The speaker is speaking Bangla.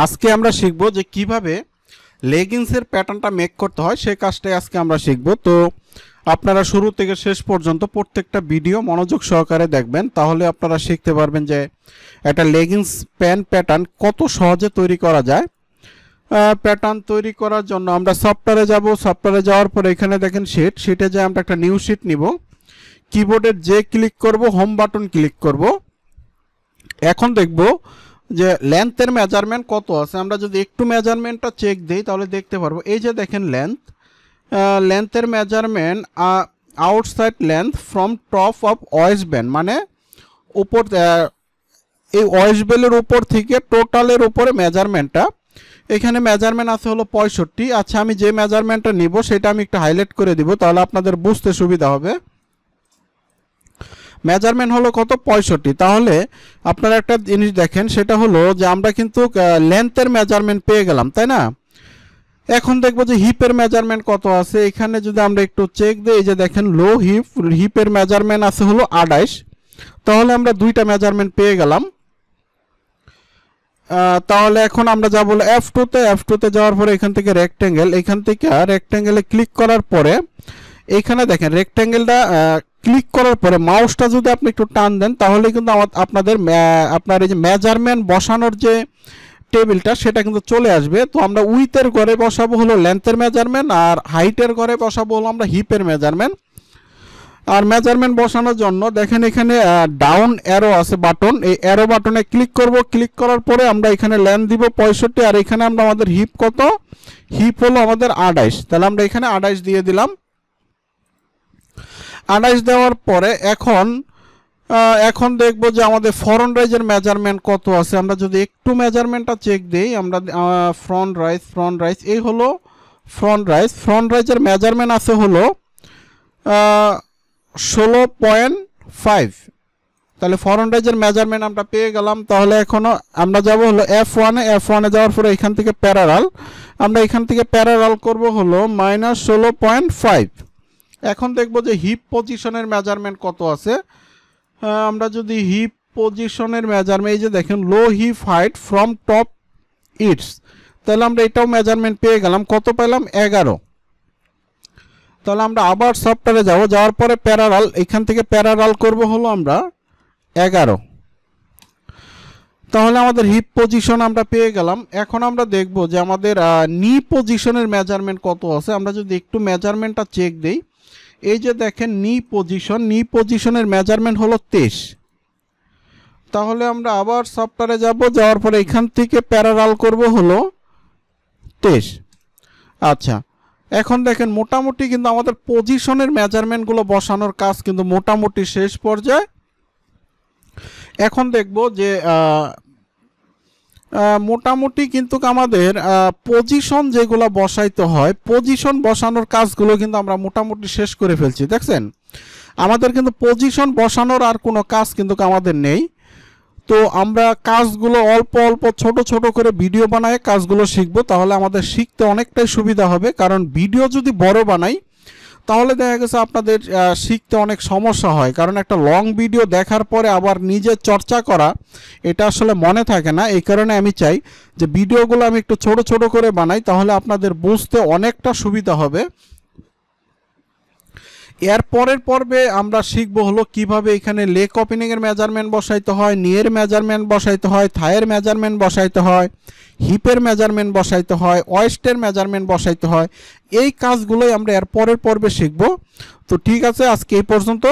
আজকে আমরা শিখব যে কিভাবে লেগিংসের প্যাটার্নটা মেক করতে হয় সেই কাজটাই আজকে আমরা শিখব। তো আপনারা শুরু থেকে শেষ পর্যন্ত প্রত্যেকটা ভিডিও মনোযোগ সহকারে দেখবেন, তাহলে আপনারা শিখতে পারবেন যে একটা লেগিংস প্যান্ট প্যাটার্ন কত সহজে তৈরি করা যায়। প্যাটার্ন তৈরি করার জন্য আমরা সফটওয়্যারে যাব। সফটওয়্যারে যাওয়ার পরে এখানে দেখেন শিটে যে আমরা একটা নিউ শিট নিব, কিবোর্ডের যে ক্লিক করব, হোম বাটন ক্লিক করব। এখন দেখব যে লেন্থের মেজারমেন্ট কত আছে। আমরা যদি একটু মেজারমেন্টটা চেক দিই তাহলে দেখতে পারবো। এই যে দেখেন লেন্থের measurement outside length from top of waist band, মানে উপর এই ওয়েস্ট বেলের উপর থেকে টোটালের উপরে মেজারমেন্টটা, এখানে মেজারমেন্ট আছে হলো 65। আচ্ছা, আমি যে মেজারমেন্টটা নিব সেটা আমি একটু হাইলাইট করে দিব, তাহলে আপনাদের বুঝতে সুবিধা হবে। মেজারমেন্ট হলো কত? 65। তাহলে আপনারা একটা জিনিস দেখেন, সেটা হলো যে আমরা কিন্তু লেন্থের মেজারমেন্ট পেয়ে গেলাম, তাই না? এখন দেখবো যে হিপের মেজারমেন্ট কত আছে। এখানে যদি আমরা একটু চেক দিই, এই যে দেখেন লো হিপের মেজারমেন্ট আছে হলো 28। তাহলে আমরা দুইটা মেজারমেন্ট পেয়ে গেলাম। তাহলে এখন আমরা যাব F2 তে যাওয়ার পরে এখান থেকে রেক্ট্যাঙ্গেলে ক্লিক করার পরে এখানে দেখেন রেক্ট্যাঙ্গেলটা ক্লিক করার পরে মাউসটা যদি আপনি একটু টান দেন তাহলে কিন্তু আপনার এই যে মেজারমেন্ট বসানোর যে টেবিলটা সেটা কিন্তু চলে আসবে। তো আমরা উইথের ঘরে বসাবো হলো লেন্থের মেজারমেন্ট, আর হাইটের ঘরে বসাবো হলো আমরা হিপের মেজারমেন্ট। আর মেজারমেন্ট বসানোর জন্য দেখেন এখানে ডাউন অ্যারো আছে বাটন, এই অ্যারো বাটনে ক্লিক করব। ক্লিক করার পরে আমরা এখানে লেন্থ দিব 65, আর এখানে আমরা আমাদের হিপ কত, হিপ হলো আমাদের 28। তাহলে আমরা এখানে 28 দিয়ে দিলাম। 28 দেওয়ার পরে এখন দেখবো যে আমাদের ফ্রন্ট রাইজের মেজারমেন্ট কত আছে। আমরা যদি একটু মেজারমেন্টটা চেক দিই, আমরা ফ্রন্ট রাইজ এই হলো ফ্রন্ট রাইজের মেজারমেন্ট আছে হলো 16.5। তাহলে ফ্রন্ট রাইজের মেজারমেন্ট আমরা পেয়ে গেলাম। তাহলে এখনো আমরা যাব হলো F1 এ যাওয়ার পরে এখান থেকে প্যারালাল, আমরা এখান থেকে প্যারালাল করব হলো -16.5। এখন দেখব যে হিপ পজিশনের মেজারমেন্ট কত আছে। আমরা যদি হিপ পজিশনের মেজারমেন্ট, এই যে দেখেন low hip height from top its, তাহলে আমরা এটাও মেজারমেন্ট পেয়ে গেলাম। কত পেলাম? 11। তাহলে আমরা আবার সফটওয়্যারে যাওয়ার পরে প্যারালাল, এখান থেকে প্যারালাল করব হলো আমরা 11। তাহলে আমাদের হিপ পজিশন আমরা পেয়ে গেলাম। এখন আমরা দেখব যে আমাদের নি পজিশনের মেজারমেন্ট কত আছে। আমরা যদি একটু মেজারমেন্টটা চেক দিই, এই যে দেখেন নি পজিশনের মেজারমেন্ট হলো 23। তাহলে আমরা আবার সফটওয়্যারে যাওয়ার পরে এখান থেকে প্যারালাল করব হলো 23। আচ্ছা, এখন দেখেন মোটামুটি কিন্তু আমাদের পজিশনের মেজারমেন্টগুলো বসানোর কাজ কিন্তু মোটামুটি শেষ পর্যায়ে। এখন দেখব যে মোটামুটি কিন্তু আমাদের পজিশন যেগুলো বসাইতে হয়, পজিশন বসানোর কাজগুলো কিন্তু আমরা মোটামুটি শেষ করে ফেলছি। দেখছেন, আমাদের কিন্তু পজিশন বসানোর আর কোনো কাজ কিন্তু আমাদের নেই। তো আমরা কাজগুলো অল্প ছোট করে ভিডিও বানায় কাজগুলো শিখবো, তাহলে আমাদের শিখতে অনেকটাই সুবিধা হবে। কারণ ভিডিও যদি বড় বানাই তাহলে দেখা গেছে আপনাদের শিখতে অনেক সমস্যা হয়, কারণ একটা লং ভিডিও দেখার পরে আবার নিজে চর্চা করা এটা আসলে মনে থাকে না। এই কারণে আমি চাই যে ভিডিওগুলো আমি একটু ছোট করে বানাই, তাহলে আপনাদের বুঝতে অনেকটা সুবিধা হবে। এর পরের পর্বে আমরা শিখবো হলো কিভাবে এখানে লেগ ওপেনিংয়ের মেজারমেন্ট বসাইতে হয়, নিয়ের মেজারমেন্ট বসাইতে হয়, থায়ের মেজারমেন্ট বসাইতে হয়, হিপের মেজারমেন্ট বসাইতে হয়, ওয়েস্টের মেজারমেন্ট বসাইতে হয়। এই কাজগুলোই আমরা এর পরের পর্বে শিখব। তো ঠিক আছে, আজকে এই পর্যন্ত।